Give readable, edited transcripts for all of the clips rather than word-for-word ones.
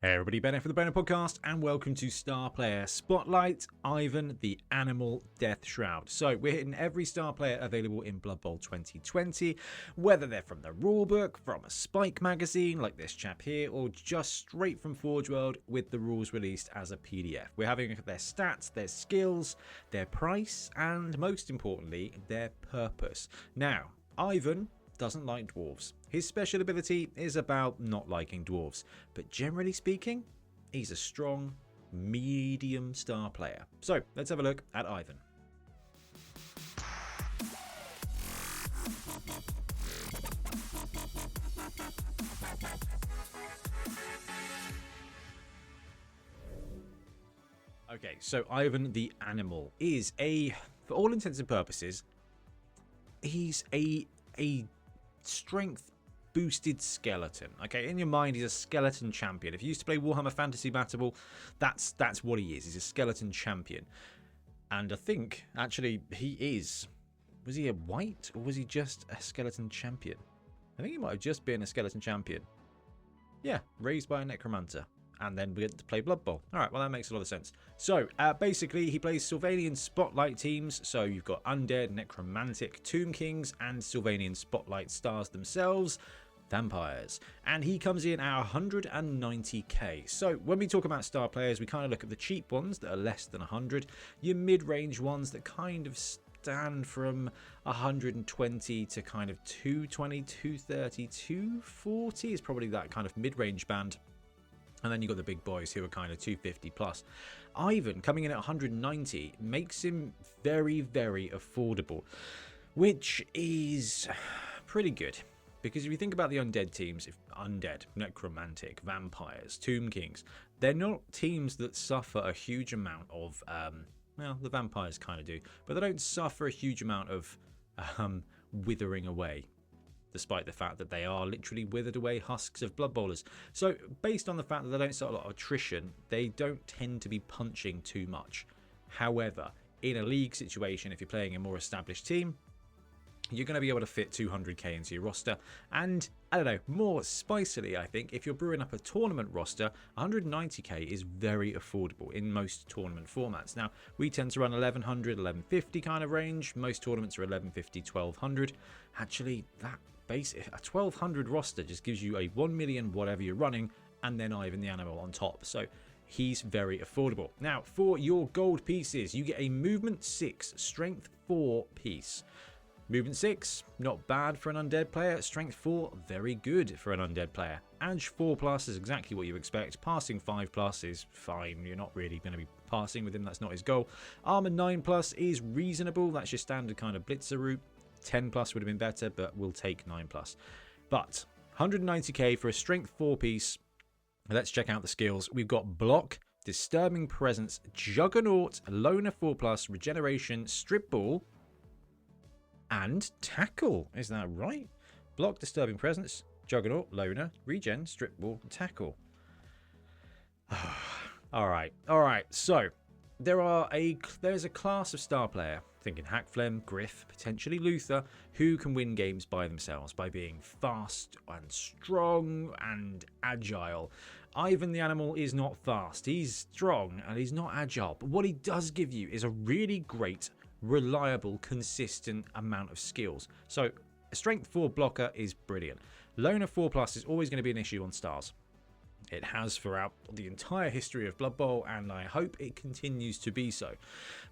Hey everybody, Bennett for the Bonehead podcast, and welcome to Star Player Spotlight, Ivan the Animal Deathshroud. So we're hitting every star player available in Blood Bowl 2020, whether they're from the rulebook, from a Spike magazine like this chap here, or just straight from Forge World with the rules released as a PDF. We're having a look at their stats, their skills, their price, and most importantly, their purpose. Now, Ivan doesn't like dwarves. His special ability is about not liking dwarves, but generally speaking, he's a strong, medium star player. So let's have a look at Ivan. Okay, so Ivan the Animal is for all intents and purposes, he's a strength boosted skeleton. Okay, in your mind, he's a skeleton champion. If you used to play Warhammer Fantasy Battle, that's what he is. He's a skeleton champion. And I think, actually, he is. Was he a white or was he just a skeleton champion? I think he might have just been a skeleton champion. Yeah, raised by a necromancer. And then we get to play Blood Bowl. Alright, well that makes a lot of sense. So, basically, he plays Sylvanian Spotlight teams. So you've got Undead, Necromantic, Tomb Kings, and Sylvanian Spotlight stars themselves, vampires. And he comes in at 190k. So when we talk about star players, we kind of look at the cheap ones that are less than 100. Your mid-range ones that kind of stand from 120 to kind of 220, 230, 240 is probably that kind of mid-range band. And then you've got the big boys who are kind of 250 plus. Ivan, coming in at 190, makes him very, very affordable, which is pretty good. Because if you think about the undead teams, undead, necromantic, vampires, tomb kings, they're not teams that suffer a huge amount of, well, the vampires kind of do, but they don't suffer a huge amount of withering away, despite the fact that they are literally withered away husks of Blood Bowlers. So based on the fact that they don't suffer a lot of attrition, they don't tend to be punching too much. However, in a league situation, if you're playing a more established team, you're going to be able to fit 200k into your roster. And, I don't know, more spicily, I think, if you're brewing up a tournament roster, 190k is very affordable in most tournament formats. Now, we tend to run 1100, 1150 kind of range. Most tournaments are 1150, 1200. Actually, that basic, a 1200 roster just gives you a 1 million whatever you're running, and then Ivan the Animal on top. So he's very affordable. Now, for your gold pieces, you get a movement 6, strength 4 piece. Movement 6, not bad for an undead player. Strength 4, very good for an undead player. Edge 4 plus is exactly what you expect. Passing 5 plus is fine. You're not really going to be passing with him. That's not his goal. Armor 9 plus is reasonable. That's your standard kind of blitzer route. 10 plus would have been better, but we'll take 9 plus. But 190k for a strength 4 piece. Let's check out the skills. We've got block, disturbing presence, juggernaut, loner 4 plus, regeneration, strip ball, and tackle. Is that right? Block, disturbing presence, juggernaut, loner, regen, strip ball, tackle. Alright. So there's a class of star player, thinking Hackflem, Griff, potentially Luther, who can win games by themselves by being fast and strong and agile. Ivan the Animal is not fast. He's strong and he's not agile. But what he does give you is a really great, reliable, consistent amount of skills. So a strength 4 blocker is brilliant. Loner 4 plus is always going to be an issue on stars. It has throughout the entire history of Blood Bowl, and I hope it continues to be so.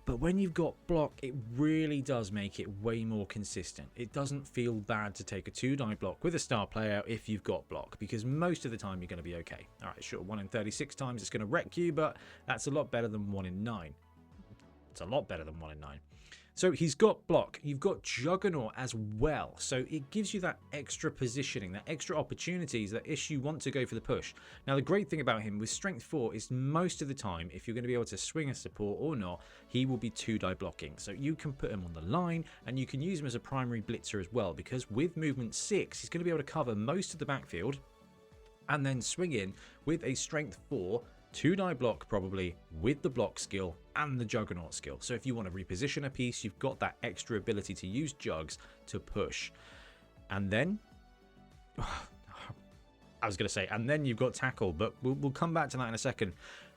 But when you've got block, it really does make it way more consistent. It doesn't feel bad to take a 2-die block with a star player if you've got block, because most of the time you're going to be okay. Alright, sure, 1 in 36 times it's going to wreck you, but that's a lot better than 1 in 9. It's a lot better than 1 in 9. So he's got block, you've got juggernaut as well, so it gives you that extra positioning, that extra opportunities that if you want to go for the push. Now the great thing about him with strength 4 is most of the time, if you're going to be able to swing a support or not, he will be 2-die blocking. So you can put him on the line and you can use him as a primary blitzer as well, because with movement 6 he's going to be able to cover most of the backfield and then swing in with a strength 4 2-die block probably with the block skill and the juggernaut skill. So if you want to reposition a piece, you've got that extra ability to use jugs to push. And then I was going to say, and then you've got tackle, but we'll come back to that in a second.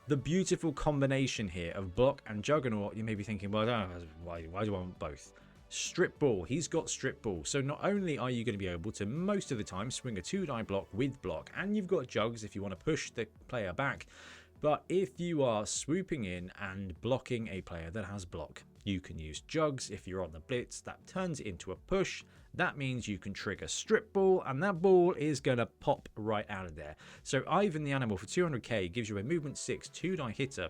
The beautiful combination here of block and juggernaut, you may be thinking, well, I don't know, why do I want both? Strip ball, he's got strip ball. So not only are you going to be able to, most of the time, swing a 2-die block with block, and you've got jugs if you want to push the player back, but if you are swooping in and blocking a player that has block, you can use jugs. If you're on the blitz, that turns it into a push. That means you can trigger strip ball, and that ball is going to pop right out of there. So Ivan the Animal for 200k gives you a movement 6 2-die hitter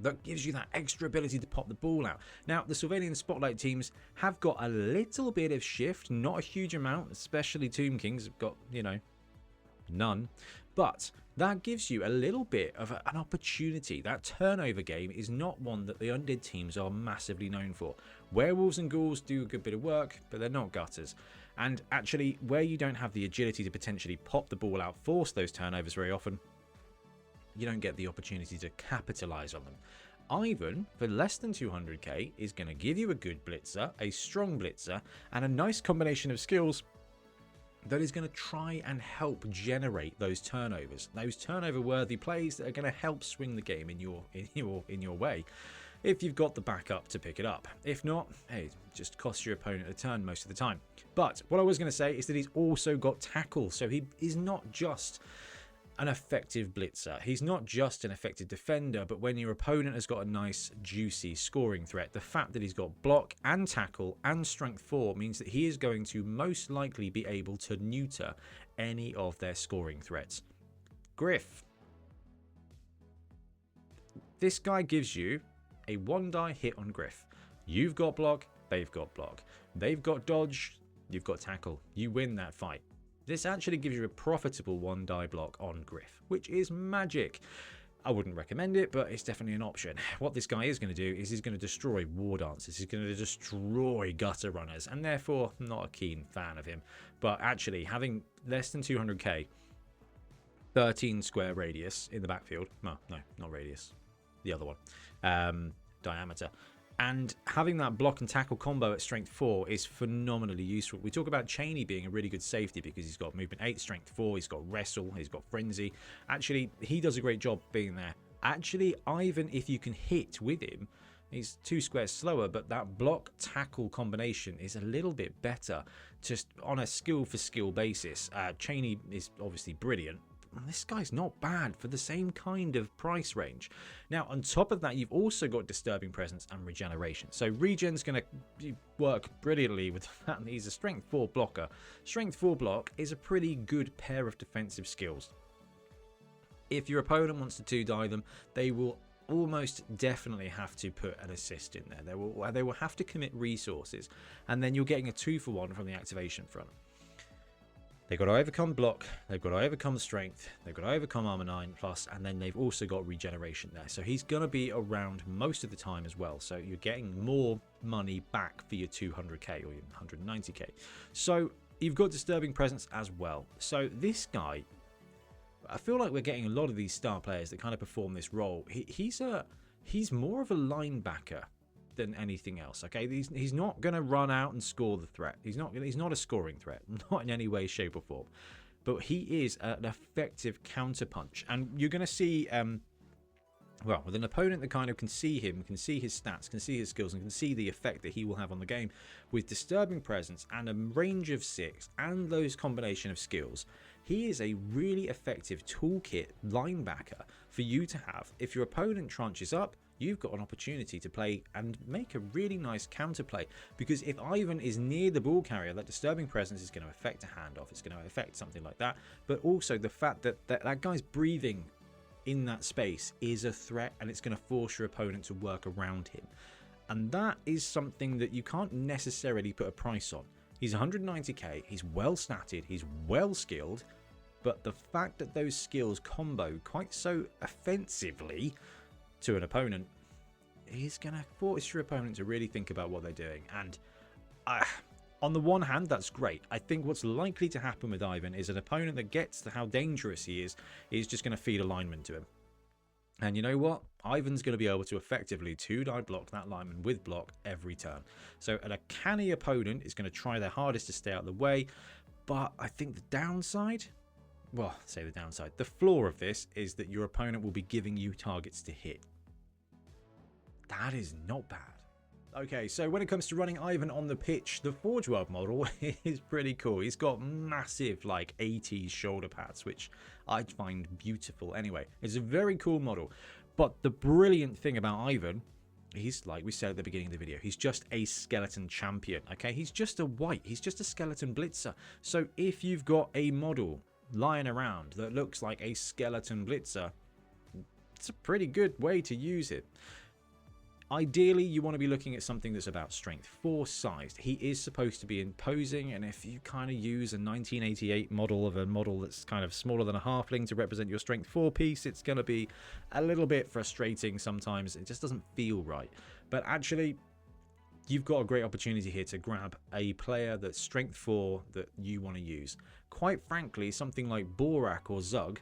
that gives you that extra ability to pop the ball out. Now, the Surveillance Spotlight teams have got a little bit of shift, not a huge amount, especially Tomb Kings have got, you know, none. But that gives you a little bit of an opportunity. That turnover game is not one that the undead teams are massively known for. Werewolves and ghouls do a good bit of work, but they're not gutters. And actually, where you don't have the agility to potentially pop the ball out, force those turnovers very often, you don't get the opportunity to capitalize on them. Ivan, for less than 200k, is going to give you a good blitzer, a strong blitzer, and a nice combination of skills that is going to try and help generate those turnovers, those turnover-worthy plays that are going to help swing the game in your way. If you've got the backup to pick it up. If not, hey, it just costs your opponent a turn most of the time. But what I was going to say is that he's also got tackle, so he is not just an effective blitzer. He's not just an effective defender, but when your opponent has got a nice, juicy scoring threat, the fact that he's got block and tackle and strength 4 means that he is going to most likely be able to neuter any of their scoring threats. Griff. This guy gives you a 1-die hit on Griff. You've got block, they've got block. They've got dodge, you've got tackle. You win that fight. This actually gives you a profitable 1-die block on Griff, which is magic. I wouldn't recommend it, but it's definitely an option. What this guy is going to do is he's going to destroy war dancers. He's going to destroy gutter runners, and therefore not a keen fan of him. But actually, having less than 200k, 13 square radius in the backfield. No, not radius. The other one. Diameter. And having that block and tackle combo at strength 4 is phenomenally useful. We talk about Cheney being a really good safety because he's got movement 8, strength 4, he's got wrestle, he's got frenzy. Actually, he does a great job being there. Actually, Ivan, if you can hit with him, he's 2 squares slower, but that block tackle combination is a little bit better just on a skill for skill basis. Cheney is obviously brilliant. This guy's not bad for the same kind of price range. Now, on top of that, you've also got Disturbing Presence and Regeneration. So regen's going to work brilliantly with the fact that he's a strength 4 blocker. Strength 4 block is a pretty good pair of defensive skills. If your opponent wants to 2-die them, they will almost definitely have to put an assist in there. They will have to commit resources, and then you're getting a 2-for-1 from the activation front. They've got to overcome block, they've got to overcome strength, they've got to overcome armor 9+, and then they've also got regeneration there. So he's going to be around most of the time as well. So you're getting more money back for your 200k or your 190k. So you've got Disturbing Presence as well. So this guy, I feel like we're getting a lot of these star players that kind of perform this role. He's more of a linebacker than anything else. Okay, he's not going to run out and score the threat. He's not a scoring threat, not in any way, shape, or form. But he is an effective counterpunch, and you're going to see, well, with an opponent that kind of can see him, can see his stats, can see his skills, and can see the effect that he will have on the game with Disturbing Presence and a range of 6 and those combination of skills. He is a really effective toolkit linebacker for you to have. If your opponent tranches up, you've got an opportunity to play and make a really nice counterplay, because if Ivan is near the ball carrier, that Disturbing Presence is going to affect a handoff, it's going to affect something like that, but also the fact that that guy's breathing in that space is a threat, and it's going to force your opponent to work around him, and that is something that you can't necessarily put a price on. He's 190k, he's well statted, he's well skilled, but the fact that those skills combo quite so offensively to an opponent is going to force your opponent to really think about what they're doing. And on the one hand, that's great. I think what's likely to happen with Ivan is an opponent that gets to how dangerous he is just going to feed alignment to him. And you know what? Ivan's going to be able to effectively 2-die block that lineman with block every turn. So a canny opponent is going to try their hardest to stay out of the way. But I think the downside well, say the downside. The flaw of this is that your opponent will be giving you targets to hit. That is not bad. Okay, so when it comes to running Ivan on the pitch, the Forge World model is pretty cool. He's got massive, like, 80s shoulder pads, which I find beautiful anyway. It's a very cool model. But the brilliant thing about Ivan, he's, like we said at the beginning of the video, he's just a skeleton champion, okay? He's just a white. He's just a skeleton blitzer. So if you've got a model lying around that looks like a skeleton blitzer, it's a pretty good way to use it. Ideally, you want to be looking at something that's about strength 4 sized. He is supposed to be imposing, and if you kind of use a 1988 model of a model that's kind of smaller than a halfling to represent your strength 4 piece, it's going to be a little bit frustrating sometimes. It just doesn't feel right. But actually, you've got a great opportunity here to grab a player that's strength 4 that you want to use. Quite frankly, something like Borak or Zug,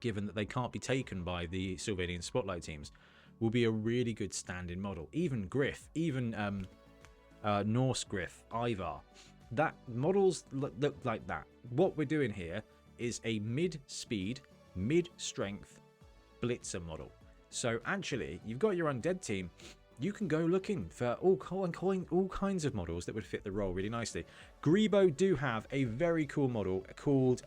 given that they can't be taken by the Sylvanian Spotlight teams, will be a really good stand-in model. Even Griff, even Norse Griff, Ivar. That models look like that. What we're doing here is a mid-speed, mid-strength blitzer model. So actually, you've got your undead team. You can go looking for all kinds of models that would fit the role really nicely. Grebo do have a very cool model called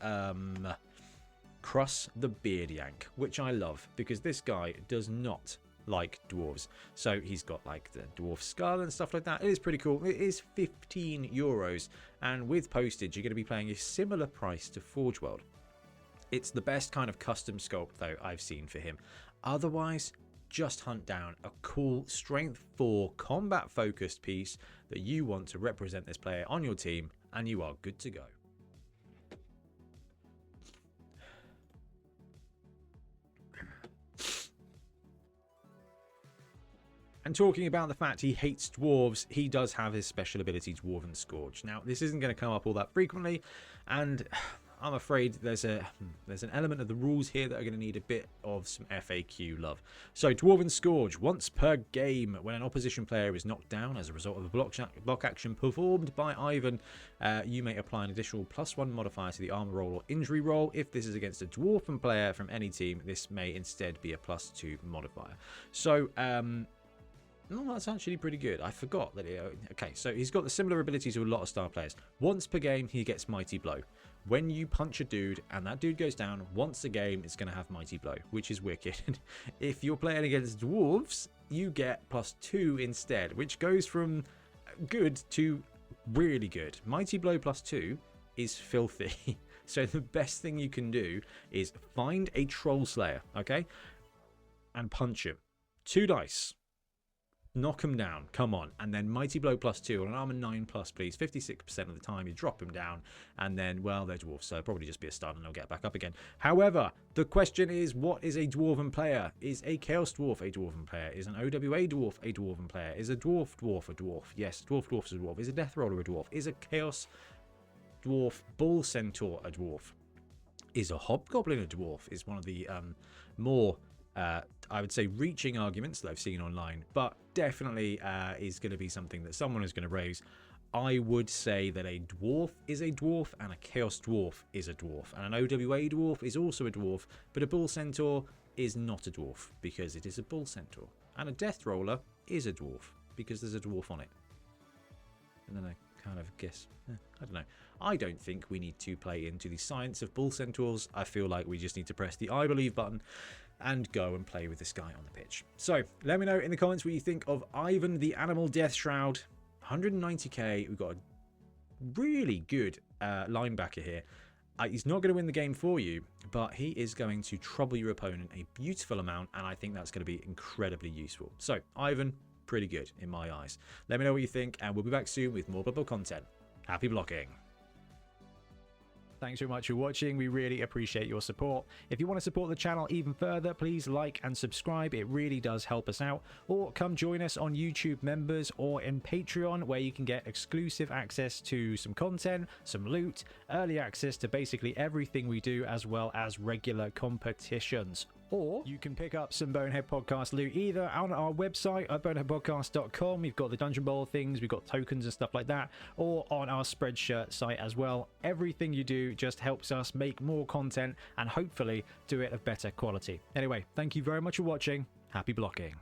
Cross the Beard Yank, which I love because this guy does not like dwarves. So he's got like the dwarf skull and stuff like that. It is pretty cool. It is 15 euros, and with postage you're going to be paying a similar price to Forge World. It's the best kind of custom sculpt though I've seen for him. Otherwise, just hunt down a cool strength 4 combat focused piece that you want to represent this player on your team, and you are good to go. And talking about the fact he hates dwarves, he does have his special ability, Dwarven Scourge. Now, this isn't going to come up all that frequently, and I'm afraid there's an element of the rules here that are going to need a bit of some FAQ love. So, Dwarven Scourge, once per game, when an opposition player is knocked down as a result of a block action performed by Ivan, you may apply an additional +1 modifier to the armor roll or injury roll. If this is against a dwarven player from any team, this may instead be a +2 modifier. So, no, that's actually pretty good. I forgot that. Okay, so he's got the similar ability to a lot of star players. Once per game, he gets Mighty Blow. When you punch a dude and that dude goes down, once a game, it's going to have Mighty Blow, which is wicked. If you're playing against dwarves, you get +2 instead, which goes from good to really good. Mighty Blow +2 is filthy. So the best thing you can do is find a Troll Slayer, okay, and punch him. 2 dice. Knock him down, come on, and then Mighty Blow +2 on an armor 9+, please. 56% of the time you drop him down, and then, well, they're dwarfs, so it'll probably just be a stun and they'll get back up again. However, the question is, what is a dwarven player? Is a Chaos Dwarf a dwarven player? Is an OWA Dwarf a dwarven player? Is a Dwarf a dwarf? Yes, Dwarf is a dwarf. Is a Death Roller a dwarf? Is a Chaos Dwarf Bull Centaur a dwarf? Is a Hobgoblin a dwarf? Is one of the more I would say reaching arguments that I've seen online, but definitely is going to be something that someone is going to raise. I would say that a dwarf is a dwarf and a chaos dwarf is a dwarf, and an OWA dwarf is also a dwarf, but a bull centaur is not a dwarf because it is a bull centaur, and a death roller is a dwarf because there's a dwarf on it. And then I kind of guess, I don't know. I don't think we need to play into the science of bull centaurs. I feel like we just need to press the I believe button and go and play with this guy on the pitch. So let me know in the comments what you think of Ivan the Animal Deathshroud. 190k. We've got a really good linebacker here. He's not going to win the game for you, but he is going to trouble your opponent a beautiful amount, and I think that's going to be incredibly useful. So Ivan, pretty good in my eyes. Let me know what you think, and we'll be back soon with more Blood Bowl content. Happy blocking. Thanks very much for watching. We really appreciate your support. If you want to support the channel even further, please like and subscribe. It really does help us out. Or come join us on YouTube Members or in Patreon, where you can get exclusive access to some content, some loot, early access to basically everything we do, as well as regular competitions. Or you can pick up some Bonehead Podcast loot either on our website at boneheadpodcast.com. We've got the Dungeon Bowl things, we've got tokens and stuff like that, or on our Spreadshirt site as well. Everything you do just helps us make more content and hopefully do it of better quality. Anyway, thank you very much for watching. Happy blocking.